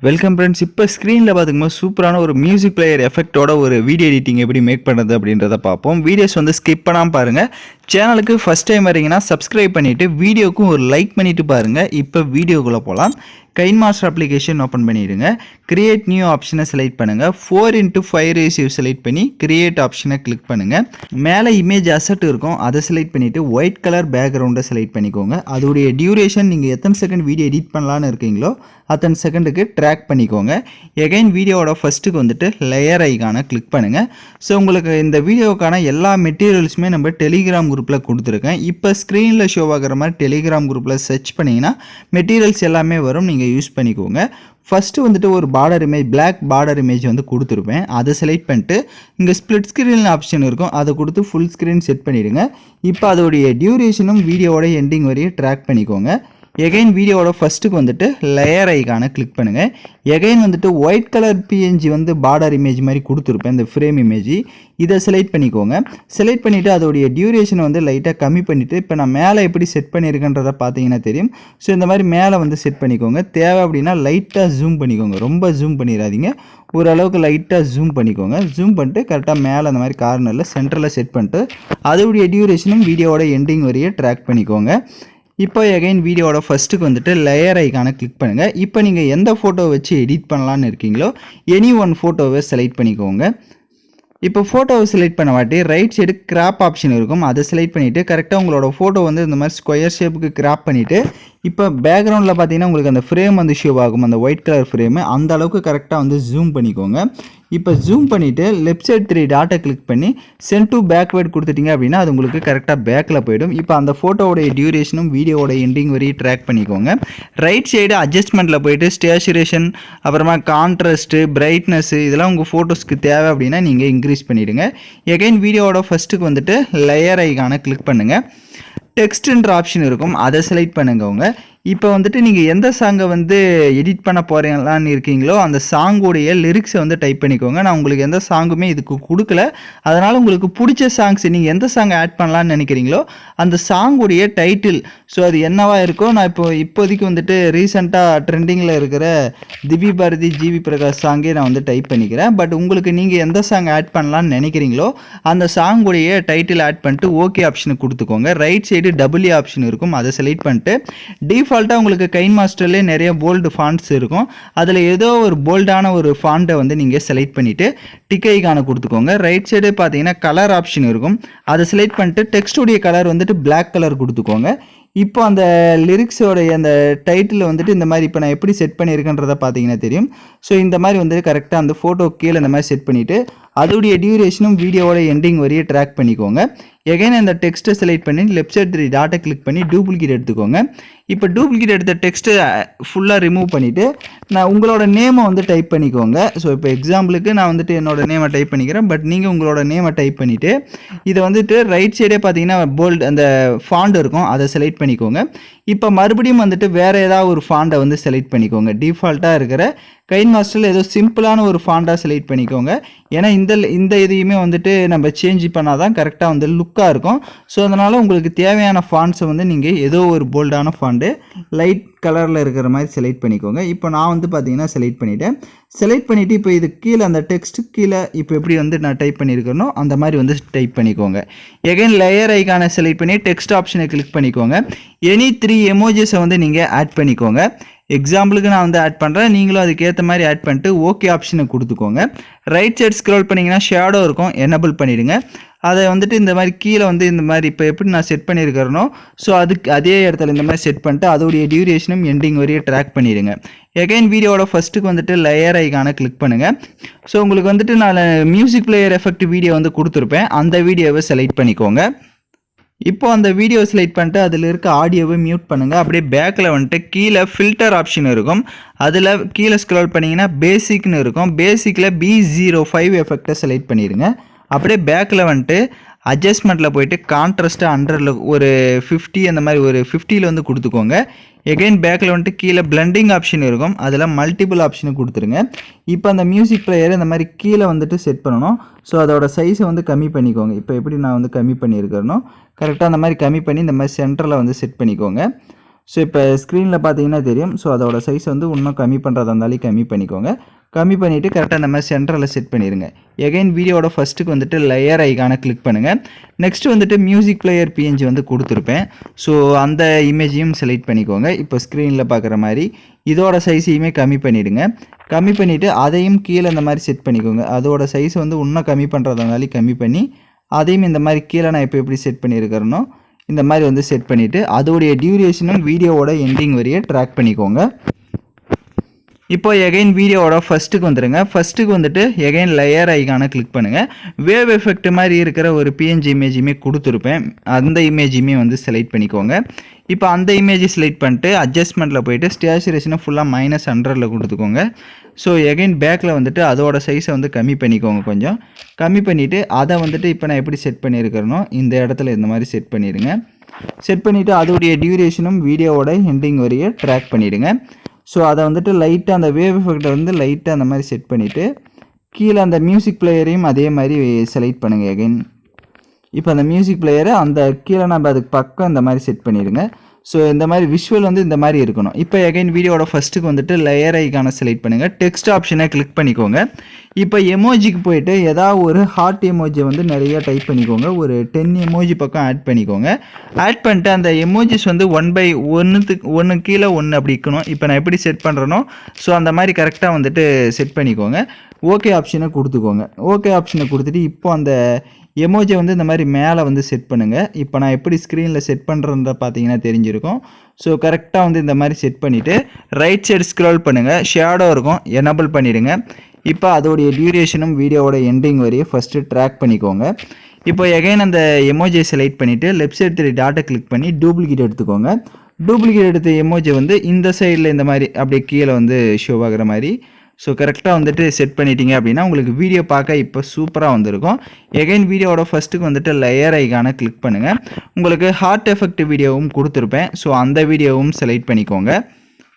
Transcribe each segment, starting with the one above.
Welcome friends. இப்போ ஸ்க்ரீனில் பார்த்துக்கும்போது சூப்பரான ஒரு மியூசிக் பிளேயர் எஃபெக்டோட ஒரு வீடியோ எடிட்டிங் எப்படி மேக் பண்ணுறது அப்படின்றத பார்ப்போம். வீடியோஸ் வந்து ஸ்கிப் பண்ணாமல் பாருங்கள். சேனலுக்கு ஃபஸ்ட் டைம் வரீங்கன்னா சப்ஸ்கிரைப் பண்ணிவிட்டு வீடியோக்கும் ஒரு லைக் பண்ணிவிட்டு பாருங்கள். இப்போ வீடியோக்குள்ளே போகலாம். கைன்மாஸ்டர் அப்ளிகேஷன் ஓப்பன் பண்ணிவிடுங்க. கிரியேட் நியூ ஆப்ஷனை செலக்ட் பண்ணுங்கள். 4:5 ரேஷியோ செலக்ட் பண்ணி கிரியேட் ஆப்ஷனை கிளிக் பண்ணுங்கள். மேலே இமேஜ் அசட் இருக்கும், அதை செலக்ட் பண்ணிவிட்டு ஒயிட் கலர் பேக்ரவுண்டை செலக்ட் பண்ணிக்கோங்க. அதோடைய டியூரேஷன் நீங்கள் எத்தனை செகண்ட் வீடியோ எடிட் பண்ணலான்னு இருக்கீங்களோ அத்தனை செகண்டுக்கு ட்ராக் பண்ணிக்கோங்க. எகைன் வீடியோவோட ஃபஸ்ட்டுக்கு வந்துட்டு லேயர் ஐக்கானை கிளிக் பண்ணுங்கள். ஸோ உங்களுக்கு இந்த வீடியோக்கான எல்லா மெட்டீரியல்ஸுமே நம்ம டெலிகிராம் குரூப்பில் கொடுத்துருக்கேன். இப்போ ஸ்க்ரீனில் ஷோ ஆகிற மாதிரி டெலிகிராம் குரூப்பில் சர்ச் பண்ணிங்கன்னா மெட்டீரியல்ஸ் எல்லாமே வரும், நீங்கள் யூஸ் பண்ணிக்கோங்க. ஃபஸ்ட்டு வந்துட்டு ஒரு border image, black border image வந்து கொடுத்துருப்பேன். அதை செலக்ட் பண்ணிட்டு இங்கே ஸ்ப்ளிட் ஸ்க்ரீன் ஆப்ஷன் இருக்கும், அதை கொடுத்து ஃபுல் ஸ்க்ரீன் செட் பண்ணிவிடுங்க. இப்போ அதோடைய டியூரேஷனும் வீடியோவோட எண்டிங் வரையும் ட்ராக் பண்ணிக்கோங்க. எகைன் வீடியோவோட ஃபஸ்ட்டுக்கு வந்துட்டு லேயர் ஐக்கானை கிளிக் பண்ணுங்கள். எகைன் வந்துட்டு ஒயிட் கலர் பிஎன்ஜி வந்து பார்டர் இமேஜ் மாதிரி கொடுத்துருப்பேன், இந்த ஃப்ரேம் இமேஜ். இதை செலக்ட் பண்ணிக்கோங்க. செலக்ட் பண்ணிவிட்டு அதோடைய டியூரேஷனை வந்து லைட்டாக கம்மி பண்ணிவிட்டு இப்போ நான் மேலே எப்படி செட் பண்ணியிருக்கேன்றதை பார்த்தீங்கன்னா தெரியும். ஸோ இந்த மாதிரி மேலே வந்து செட் பண்ணிக்கோங்க. தேவை அப்படின்னா லைட்டாக ஜூம் பண்ணிக்கோங்க, ரொம்ப ஜூம் பண்ணிடாதீங்க, ஓரளவுக்கு லைட்டாக ஜூம் பண்ணிக்கோங்க. ஜூம் பண்ணிட்டு கரெக்டாக மேலே அந்த மாதிரி கார்னரில் சென்டரில் செட் பண்ணிட்டு அதோடைய டியூரேஷனும் வீடியோவோட எண்டிங் வரையே ட்ராக் பண்ணிக்கோங்க. இப்போ எகைன் வீடியோவோட ஃபஸ்ட்டுக்கு வந்துட்டு லேயர் ஐக்கானை கிளிக் பண்ணுங்கள். இப்போ நீங்கள் எந்த ஃபோட்டோ வச்சு எடிட் பண்ணலான்னு இருக்கீங்களோ எனி ஒன் ஃபோட்டோவை செலக்ட் பண்ணிக்கோங்க. இப்போ ஃபோட்டோவை செலக்ட் பண்ண வாட்டி ரைட் சைடு கிராப் ஆப்ஷன் இருக்கும், அதை செலக்ட் பண்ணிவிட்டு கரெக்டாக உங்களோட ஃபோட்டோ வந்து இந்த மாதிரி ஸ்கொயர் ஷேப்புக்கு கிராப் பண்ணிவிட்டு இப்போ பேக்ரவுண்டில் பார்த்தீங்கன்னா உங்களுக்கு அந்த ஃப்ரேம் வந்து ஷோ ஆகும், அந்த ஒயிட் கலர் ஃப்ரேமு, அந்த அளவுக்கு கரெக்டாக வந்து ஜூம் பண்ணிக்கோங்க. இப்போ ஜூம் பண்ணிவிட்டு லெஃப்ட் சைடு 3 டாட்டை கிளிக் பண்ணி சென்ட் டு பேக்வேர்ட் கொடுத்துட்டிங்க அப்படின்னா அது உங்களுக்கு கரெக்டாக பேக்கில் போயிடும். இப்போ அந்த ஃபோட்டோவோடைய டியூரேஷனும் வீடியோவோட எண்டிங் வரையும் ட்ராக் பண்ணிக்கோங்க. ரைட் சைடு அட்ஜஸ்ட்மெண்ட்டில் போயிட்டு ஸ்டேச்சுரேஷன், அப்புறமா கான்ட்ராஸ்ட்டு, பிரைட்னஸ்ஸு, இதெல்லாம் உங்கள் ஃபோட்டோஸ்க்கு தேவை அப்படின்னா நீங்கள் இன்க்ரீஸ் பண்ணிவிடுங்க. எகைன் வீடியோவோட ஃபஸ்ட்டுக்கு வந்துட்டு லேயர் ஐக்கானை கிளிக் பண்ணுங்கள். டெக்ஸ்ட்ன்ற ஆப்ஷன் இருக்கும், அதை செலக்ட் பண்ணுங்க. இப்போ வந்துட்டு நீங்கள் எந்த சாங்கை வந்து எடிட் பண்ண போகிறீங்களான்னு இருக்கீங்களோ அந்த சாங்கோடைய லிரிக்ஸை வந்து டைப் பண்ணிக்கோங்க. நான் உங்களுக்கு எந்த சாங்குமே இதுக்கு கொடுக்கல, அதனால் உங்களுக்கு பிடிச்ச சாங்ஸ் நீங்கள் எந்த சாங்கை ஆட் பண்ணலான்னு நினைக்கிறீங்களோ அந்த சாங்குடைய டைட்டில், ஸோ அது என்னவா இருக்கோ. நான் இப்போதைக்கு வந்துட்டு ரீசெண்டாக ட்ரெண்டிங்கில் இருக்கிற திவி பாரதி ஜிவி பிரகாஷ் சாங்கே நான் வந்து டைப் பண்ணிக்கிறேன். பட் உங்களுக்கு நீங்கள் எந்த சாங் ஆட் பண்ணலான்னு நினைக்கிறீங்களோ அந்த சாங்குடைய டைட்டில் ஆட் பண்ணிட்டு ஓகே ஆப்ஷனுக்கு கொடுத்துக்கோங்க. ரைட் சைடு டபுள்யூ ஆப்ஷன் இருக்கும், அதை செலக்ட் பண்ணிட்டு டிஃபால்ட்டாக உங்களுக்கு கைன்மாஸ்டர்லேயே நிறைய போல்டு ஃபாண்ட்ஸ் இருக்கும், அதில் ஏதோ ஒரு போல்டான ஒரு ஃபாண்ட்டை வந்து நீங்கள் செலக்ட் பண்ணிவிட்டு டிக் ஐகானை கொடுத்துக்கோங்க. ரைட் சைடு பார்த்தீங்கன்னா கலர் ஆப்ஷன் இருக்கும், அதை செலக்ட் பண்ணிட்டு டெக்ஸ்டுடைய கலர் வந்துட்டு பிளாக் கலர் கொடுத்துக்கோங்க. இப்போ அந்த லிரிக்ஸோடைய அந்த டைட்டில் வந்துட்டு இந்த மாதிரி இப்போ நான் எப்படி செட் பண்ணியிருக்கேன்றதை பார்த்தீங்கன்னா தெரியும். ஸோ இந்த மாதிரி வந்துட்டு கரெக்டாக அந்த ஃபோட்டோ கீழே இந்த மாதிரி செட் பண்ணிவிட்டு அதோடைய டியூரேஷனும் வீடியோவோட எண்டிங் வரையே ட்ராக் பண்ணிக்கோங்க. எகைன் அந்த டெக்ஸ்ட்டை செலக்ட் பண்ணி லெஃப்ட் சைடு 3 டாட்டை கிளிக் பண்ணி டூப்ளிகேட் எடுத்துக்கோங்க. இப்போ டூப்ளிகேட் எடுத்த டெக்ஸ்ட்டை ஃபுல்லாக ரிமூவ் பண்ணிவிட்டு நான் உங்களோட நேமை வந்து டைப் பண்ணிக்கோங்க. ஸோ இப்போ எக்ஸாம்பிளுக்கு நான் வந்துட்டு என்னோடய நேமை டைப் பண்ணிக்கிறேன், பட் நீங்கள் உங்களோட நேமை டைப் பண்ணிவிட்டு இதை வந்துட்டு ரைட் சைடே பார்த்தீங்கன்னா போல்டு அந்த ஃபாண்ட் இருக்கும், அதை செலக்ட் பண்ணிக்கோங்க. இப்போ மறுபடியும் வந்துட்டு வேறு ஏதாவது ஒரு ஃபாண்டை வந்து செலக்ட் பண்ணிக்கோங்க. டிஃபால்ட்டாக இருக்கிற கைன்மாஸ்டரில் ஏதோ சிம்பிளான ஒரு ஃபாண்டாக செலக்ட் பண்ணிக்கோங்க. ஏன்னா இந்த இதையுமே வந்துட்டு நம்ம சேஞ்ச் பண்ணால் தான் கரெக்டாக வந்து லுக்காக இருக்கும். ஸோ அதனால் உங்களுக்கு தேவையான ஃபாண்ட்ஸை வந்து நீங்கள் ஏதோ ஒரு போல்டான ஃபாண்டு லைட் கலரில் இருக்கிற மாதிரி செலக்ட் பண்ணிக்கோங்க. இப்போ நான் வந்து பார்த்தீங்கன்னா செலக்ட் பண்ணிவிட்டேன். செலக்ட் பண்ணிவிட்டு இப்போ இது கீழே அந்த டெக்ஸ்ட்டு கீழே இப்போ எப்படி வந்து நான் டைப் பண்ணியிருக்கேனோ அந்த மாதிரி வந்து டைப் பண்ணிக்கோங்க. எகைன் லேயர் ஐக்கானை செலக்ட் பண்ணி டெக்ஸ்ட் ஆப்ஷனை கிளிக் பண்ணிக்கோங்க. எனி 3 எமோஜிஸை வந்து நீங்கள் ஆட் பண்ணிக்கோங்க. எக்ஸாம்பிளுக்கு நான் வந்து ஆட் பண்ணுறேன், நீங்களும் அதுக்கேற்ற மாதிரி ஆட் பண்ணிட்டு ஓகே ஆப்ஷனை கொடுத்துக்கோங்க. ரைட் சைடு ஸ்க்ரோல் பண்ணிங்கன்னா ஷேடோ இருக்கும், எனபிள் பண்ணிவிடுங்க. அதை வந்துட்டு இந்த மாதிரி கீழே வந்து இந்த மாதிரி இப்போ எப்படி நான் செட் பண்ணியிருக்கிறேனோ ஸோ அதுக்கு அதே இடத்துல இந்த மாதிரி செட் பண்ணிட்டு அதோடைய டியூரேஷனும் எண்டிங் வரையே ட்ராக் பண்ணிடுங்க. எகைன் வீடியோவோட ஃபஸ்ட்டுக்கு வந்துட்டு லேயர் ஐக்கானை கிளிக் பண்ணுங்கள். ஸோ உங்களுக்கு வந்துட்டு நான் மியூசிக் பிளேயர் எஃபெக்ட் வீடியோ வந்து கொடுத்துருப்பேன், அந்த வீடியோவை செலக்ட் பண்ணிக்கோங்க. இப்போ அந்த வீடியோ செலக்ட் பண்ணிட்டு அதில் இருக்க ஆடியோவை மியூட் பண்ணுங்கள். அப்படியே பேக்கில் வந்துட்டு கீழே ஃபில்டர் ஆப்ஷன் இருக்கும், அதில் கீழே ஸ்க்ரோல் பண்ணிங்கன்னா பேசிக்னு இருக்கும், பேசிக்கில் B05 எஃபெக்டை செலக்ட் பண்ணிடுங்க. அப்படியே பேக்கில் வந்துட்டு அட்ஜஸ்ட்மெண்ட்டில் போயிட்டு கான்ட்ராஸ்ட்டு 100 ஒரு 50 அந்த மாதிரி ஒரு 50 வந்து கொடுத்துக்கோங்க. எகைன் பேக்கில் வந்துட்டு கீழே பிளண்டிங் ஆப்ஷன் இருக்கும், அதில் மல்டிபிள் ஆப்ஷனு கொடுத்துருங்க. இப்போ அந்த மியூசிக் பிளேயர் இந்த மாதிரி கீழே வந்துட்டு செட் பண்ணணும். ஸோ அதோட சைஸை வந்து கம்மி பண்ணிக்கோங்க. இப்போ எப்படி நான் வந்து கம்மி பண்ணியிருக்கிறேனோ கரெக்டாக அந்த மாதிரி கம்மி பண்ணி இந்த மாதிரி சென்டரில் வந்து செட் பண்ணிக்கோங்க. ஸோ இப்போ ஸ்க்ரீனில் பார்த்தீங்கன்னா தெரியும். ஸோ அதோட சைஸ் வந்து இன்னும் கம்மி பண்ணுறதா இருந்தாலும் கம்மி பண்ணிக்கோங்க. கம்மி பண்ணிவிட்டு கரெக்டாக இந்த மாதிரி சென்டரில் செட் பண்ணிடுங்க. எகைன் வீடியோட ஃபஸ்ட்டுக்கு வந்துட்டு லேயர் ஐகானை கிளிக் பண்ணுங்கள். நெக்ஸ்ட் வந்துட்டு மியூசிக் பிளேயர் பிஎன்ஜி வந்து கொடுத்துருப்பேன். ஸோ அந்த இமேஜையும் செலக்ட் பண்ணிக்கோங்க. இப்போ ஸ்க்ரீனில் பார்க்குற மாதிரி இதோட சைஸையுமே கம்மி பண்ணிவிடுங்க. கம்மி பண்ணிவிட்டு அதையும் கீழே இந்த மாதிரி செட் பண்ணிக்கோங்க. அதோட சைஸ் வந்து இன்னும் கம்மி பண்ணுறதா இருந்தாலும் கம்மி பண்ணி அதையும் இந்த மாதிரி கீழே நான் இப்போ எப்படி செட் பண்ணியிருக்கிறேனோ இந்த மாதிரி வந்து செட் பண்ணிவிட்டு அதோடைய டியூரேஷனும் வீடியோவோட எண்டிங் வரைய ட்ராக் பண்ணிக்கோங்க. இப்போ எகைன் வீடியோவோட ஃபஸ்ட்டுக்கு வந்துடுங்க. ஃபஸ்ட்டுக்கு வந்துட்டு எகைன் லேயர் ஐகானை கிளிக் பண்ணுங்கள். வேவ் எஃபெக்ட் மாதிரி இருக்கிற ஒரு பிஎன்ஜி இமேஜுமே கொடுத்துருப்பேன். அந்த இமேஜுமே வந்து செலக்ட் பண்ணிக்கோங்க. இப்போ அந்த இமேஜை செலக்ட் பண்ணிட்டு அட்ஜஸ்ட்மெண்ட்டில் போய்ட்டு ஸ்டேச்சுரேஷனை ஃபுல்லாக -100 கொடுத்துக்கோங்க. ஸோ எகைன் பேக்கில் வந்துட்டு அதோட சைஸை வந்து கம்மி பண்ணிக்கோங்க. கொஞ்சம் கம்மி பண்ணிவிட்டு அதை வந்துட்டு இப்போ நான் எப்படி செட் பண்ணியிருக்கிறேனோ இந்த இடத்துல இந்த மாதிரி செட் பண்ணிடுங்க. செட் பண்ணிவிட்டு அதோடைய டியூரேஷனும் வீடியோவோட எண்டிங் வரைய ட்ராக் பண்ணிவிடுங்க. ஸோ அதை வந்துட்டு லைட்டாக அந்த வேவ் எஃபெக்டை வந்து லைட்டாக அந்த மாதிரி செட் பண்ணிவிட்டு கீழே அந்த மியூசிக் பிளேயரையும் அதே மாதிரி செலக்ட் பண்ணுங்கள். எகைன் இப்போ அந்த மியூசிக் பிளேயரை அந்த கீழே நம்ம அதுக்கு பக்கம் இந்த மாதிரி செட் பண்ணிடுங்க. ஸோ இந்த மாதிரி விஷுவல் வந்து இந்த மாதிரி இருக்கணும். இப்போ எகைன் வீடியோட ஃபஸ்ட்டுக்கு வந்துட்டு லேயர் ஐகானை செலக்ட் பண்ணுங்கள். டெக்ஸ்ட் ஆப்ஷனை கிளிக் பண்ணிக்கோங்க. இப்போ எமோஜிக்கு போயிட்டு ஏதாவது ஒரு ஹார்ட் எமோஜி வந்து நிறைய டைப் பண்ணிக்கோங்க. ஒரு 10 எமோஜி பக்கம் ஆட் பண்ணிக்கோங்க. ஆட் பண்ணிட்டு அந்த எமோஜிஸ் வந்து 1/1 கீழே 1 அப்படி இருக்கணும். இப்போ நான் எப்படி செட் பண்ணுறேனோ ஸோ அந்த மாதிரி கரெக்டாக வந்துட்டு செட் பண்ணிக்கோங்க. ஓகே ஆப்ஷனை கொடுத்துக்கோங்க. ஓகே ஆப்ஷனை கொடுத்துட்டு இப்போ அந்த எமோஜை வந்து இந்த மாதிரி மேலே வந்து செட் பண்ணுங்கள். இப்போ நான் எப்படி ஸ்க்ரீனில் செட் பண்ணுறத பார்த்தீங்கன்னா தெரிஞ்சிருக்கும். ஸோ கரெக்டாக வந்து இந்த மாதிரி செட் பண்ணிவிட்டு ரைட் சைடு ஸ்க்ரோல் பண்ணுங்கள். ஷேடோ இருக்கும், எனேபிள் பண்ணிவிடுங்க. இப்போ அதோடைய டியூரேஷனும் வீடியோவோட எண்டிங் வரையும் ஃபஸ்ட்டு ட்ராக் பண்ணிக்கோங்க. இப்போ எகைன் அந்த எமோஜியை செலக்ட் பண்ணிவிட்டு லெஃப்ட் சைடு 3 டாட்டை கிளிக் பண்ணி டூப்ளிகேட் எடுத்துக்கோங்க. டூப்ளிகேட் எடுத்த எமோஜி வந்து இந்த சைடில் இந்த மாதிரி அப்படியே கீழே வந்து ஷோ ஆகிற மாதிரி ஸோ கரெக்டாக வந்துட்டு செட் பண்ணிட்டீங்க அப்படின்னா உங்களுக்கு வீடியோ பார்க்க இப்போ சூப்பராக வந்திருக்கும். எகைன் வீடியோவோட ஃபஸ்ட்டுக்கு வந்துட்டு லேயர் ஐகானை கிளிக் பண்ணுங்கள். உங்களுக்கு ஹார்ட் எஃபெக்ட் வீடியோவும் கொடுத்துருப்பேன். ஸோ அந்த வீடியோவும் செலக்ட் பண்ணிக்கோங்க.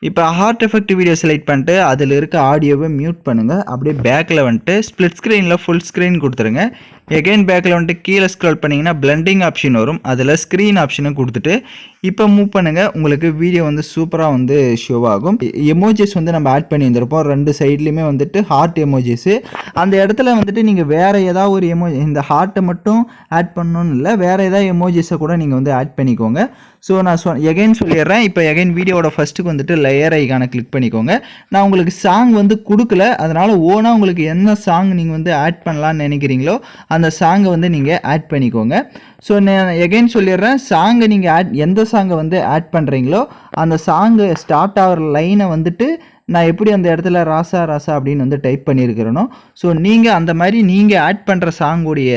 இப்போ ஹார்ட் எஃபெக்ட் வீடியோ செலக்ட் பண்ணிட்டு அதில் இருக்க ஆடியோவை மியூட் பண்ணுங்கள். அப்படியே பேக்கில் வந்துட்டு ஸ்ப்ளிட் ஸ்க்ரீனில் ஃபுல் ஸ்க்ரீன் கொடுத்துருங்க. எகைன் பேக்கில் வந்துட்டு கீழே ஸ்க்ரோல் பண்ணிங்கன்னா பிளெண்டிங் ஆப்ஷன் வரும். அதில் ஸ்க்ரீன் ஆப்ஷனை கொடுத்துட்டு இப்போ மூவ் பண்ணுங்கள். உங்களுக்கு வீடியோ வந்து சூப்பராக வந்து ஷோ ஆகும். எமோஜிஸ் வந்து நம்ம ஆட் பண்ணி இருந்திருப்போம். 2 சைட்லேயுமே வந்துட்டு ஹார்ட் எமோஜிஸு. அந்த இடத்துல வந்துட்டு நீங்கள் வேறு ஏதாவது ஒரு இந்த ஹார்ட்டை மட்டும் ஆட் பண்ணணும்னு இல்லை, வேறு ஏதாவது எமோஜிஸை கூட நீங்கள் வந்து ஆட் பண்ணிக்கோங்க. ஸோ நான் எகைன் சொல்லிடுறேன். இப்போ எகைன் வீடியோவோட ஃபஸ்ட்டுக்கு வந்துட்டு லேயர் ஐகானை கிளிக் பண்ணிக்கோங்க. நான் உங்களுக்கு சாங் வந்து கொடுக்கல, அதனால் ஓனாக உங்களுக்கு என்ன சாங் நீங்கள் வந்து ஆட் பண்ணலான்னு நினைக்கிறீங்களோ அந்த சாங்கை வந்து நீங்கள் ஆட் பண்ணிக்கோங்க. ஸோ நான் எகைன் சொல்லிடுறேன். சாங்கை நீங்கள் எந்த சாங்கை வந்து ஆட் பண்ணுறீங்களோ அந்த சாங்கு ஸ்டார்ட் ஆகிற லைனை வந்துட்டு நான் எப்படி அந்த இடத்துல ராசா ராசா அப்படின்னு வந்து டைப் பண்ணியிருக்கிறேனோ ஸோ நீங்கள் அந்த மாதிரி நீங்கள் ஆட் பண்ணுற சாங்குடைய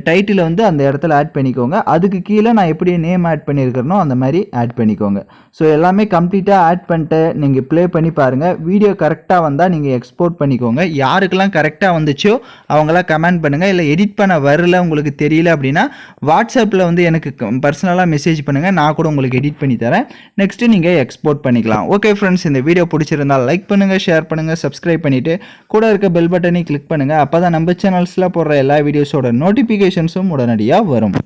டைட்டிலை வந்து அந்த இடத்துல ஆட் பண்ணிக்கோங்க. அதுக்கு கீழே நான் எப்படி நேம் ஆட் பண்ணியிருக்கிறேனோ அந்த மாதிரி ஆட் பண்ணிக்கோங்க. ஸோ எல்லாமே கம்ப்ளீட்டாக ஆட் பண்ணிட்டு நீங்கள் ப்ளே பண்ணி பாருங்கள். வீடியோ கரெக்டாக வந்தால் நீங்கள் எக்ஸ்போர்ட் பண்ணிக்கோங்க. யாருக்கெல்லாம் கரெக்டாக வந்துச்சோ அவங்களாம் கமெண்ட் பண்ணுங்கள். இல்லை எடிட் பண்ண வரல உங்களுக்கு தெரியல அப்படின்னா வாட்ஸ்அப்பில் வந்து எனக்கு பர்சனலாக மெசேஜ் பண்ணுங்கள். நான் கூட உங்களுக்கு எடிட் பண்ணி தரேன். நெக்ஸ்ட்டு நீங்கள் எக்ஸ்போர்ட் பண்ணிக்கலாம். ஓகே ஃப்ரெண்ட்ஸ், இந்த வீடியோ பிடிச்சிருந்தால் லைக் பண்ணுங்கள், ஷேர் பண்ணுங்கள், சப்ஸ்கிரைப் பண்ணிவிட்டு கூட இருக்க பெல் பட்டனை கிளிக் பண்ணுங்கள். அப்போ தான் நம்ம சேனல்ஸில் போடுற எல்லா வீடியோஸோட நோட்டிஃபிகேஷன்ஸும் உடனடியாக வரும்.